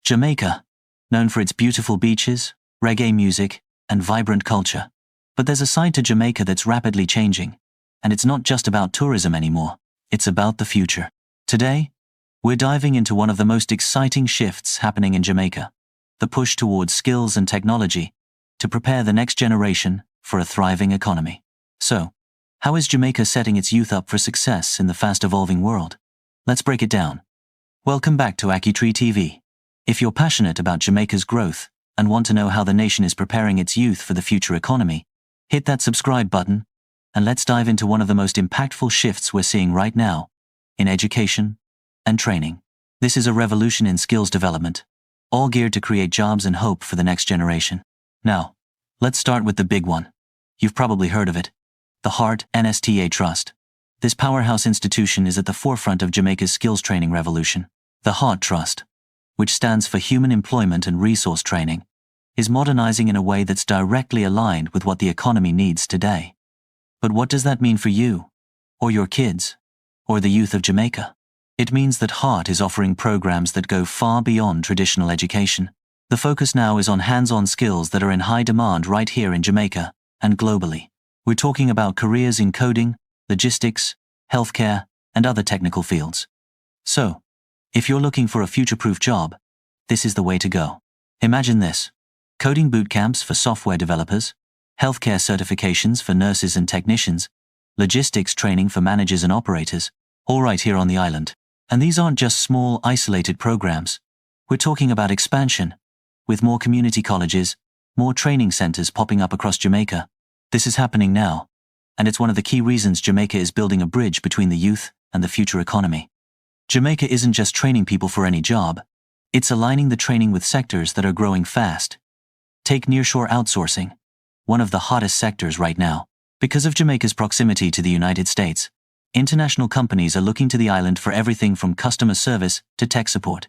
Jamaica, known for its beautiful beaches, reggae music, and vibrant culture. But there's a side to Jamaica that's rapidly changing, and it's not just about tourism anymore, it's about the future. Today, we're diving into one of the most exciting shifts happening in Jamaica, the push towards skills and technology to prepare the next generation for a thriving economy. So, how is Jamaica setting its youth up for success in the fast-evolving world? Let's break it down. Welcome back to AckeeTree TV. If you're passionate about Jamaica's growth and want to know how the nation is preparing its youth for the future economy, hit that subscribe button, and let's dive into one of the most impactful shifts we're seeing right now in education and training. This is a revolution in skills development, all geared to create jobs and hope for the next generation. Now, let's start with the big one. You've probably heard of it, the HEART NSTA Trust. This powerhouse institution is at the forefront of Jamaica's skills training revolution. The HEART Trust, which stands for Human Employment and Resource Training, is modernizing in a way that's directly aligned with what the economy needs today. But what does that mean for you, or your kids, or the youth of Jamaica? It means that HEART is offering programs that go far beyond traditional education. The focus now is on hands-on skills that are in high demand right here in Jamaica and globally. We're talking about careers in coding, logistics, healthcare, and other technical fields. So, if you're looking for a future-proof job, this is the way to go. Imagine this: coding boot camps for software developers, healthcare certifications for nurses and technicians, logistics training for managers and operators, all right here on the island. And these aren't just small, isolated programs. We're talking about expansion, with more community colleges, more training centers popping up across Jamaica. This is happening now, and it's one of the key reasons Jamaica is building a bridge between the youth and the future economy. Jamaica isn't just training people for any job, it's aligning the training with sectors that are growing fast. Take nearshore outsourcing, one of the hottest sectors right now. Because of Jamaica's proximity to the United States, international companies are looking to the island for everything from customer service to tech support.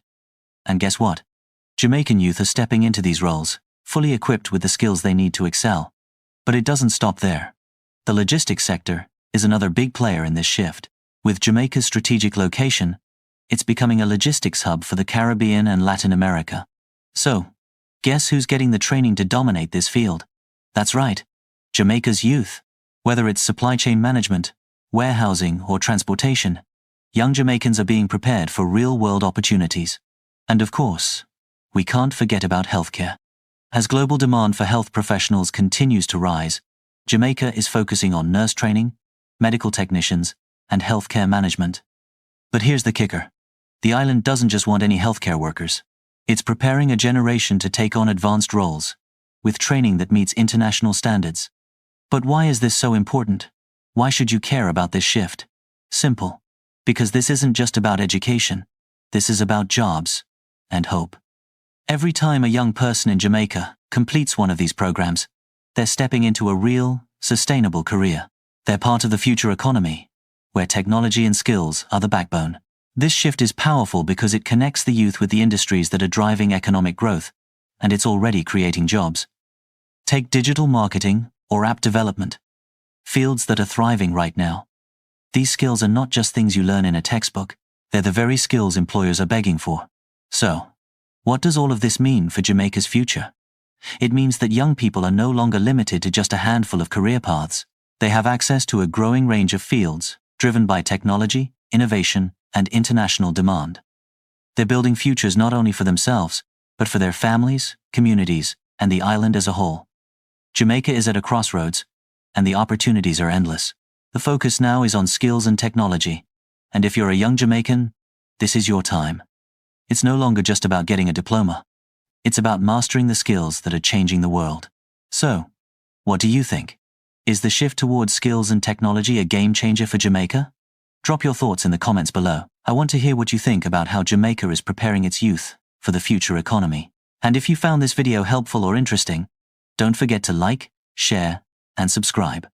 And guess what? Jamaican youth are stepping into these roles, fully equipped with the skills they need to excel. But it doesn't stop there. The logistics sector is another big player in this shift. With Jamaica's strategic location, it's becoming a logistics hub for the Caribbean and Latin America. So, guess who's getting the training to dominate this field? That's right, Jamaica's youth. Whether it's supply chain management, warehousing, or transportation, young Jamaicans are being prepared for real-world opportunities. And of course, we can't forget about healthcare. As global demand for health professionals continues to rise, Jamaica is focusing on nurse training, medical technicians, and healthcare management. But here's the kicker. The island doesn't just want any healthcare workers. It's preparing a generation to take on advanced roles, with training that meets international standards. But why is this so important? Why should you care about this shift? Simple. Because this isn't just about education. This is about jobs and hope. Every time a young person in Jamaica completes one of these programs, they're stepping into a real, sustainable career. They're part of the future economy, where technology and skills are the backbone. This shift is powerful because it connects the youth with the industries that are driving economic growth, and it's already creating jobs. Take digital marketing or app development, fields that are thriving right now. These skills are not just things you learn in a textbook, they're the very skills employers are begging for. So, what does all of this mean for Jamaica's future? It means that young people are no longer limited to just a handful of career paths. They have access to a growing range of fields, driven by technology, innovation, and international demand. They're building futures not only for themselves, but for their families, communities, and the island as a whole. Jamaica is at a crossroads, and the opportunities are endless. The focus now is on skills and technology, and if you're a young Jamaican, this is your time. It's no longer just about getting a diploma. It's about mastering the skills that are changing the world. So, what do you think? Is the shift towards skills and technology a game changer for Jamaica? Drop your thoughts in the comments below. I want to hear what you think about how Jamaica is preparing its youth for the future economy. And if you found this video helpful or interesting, don't forget to like, share, and subscribe.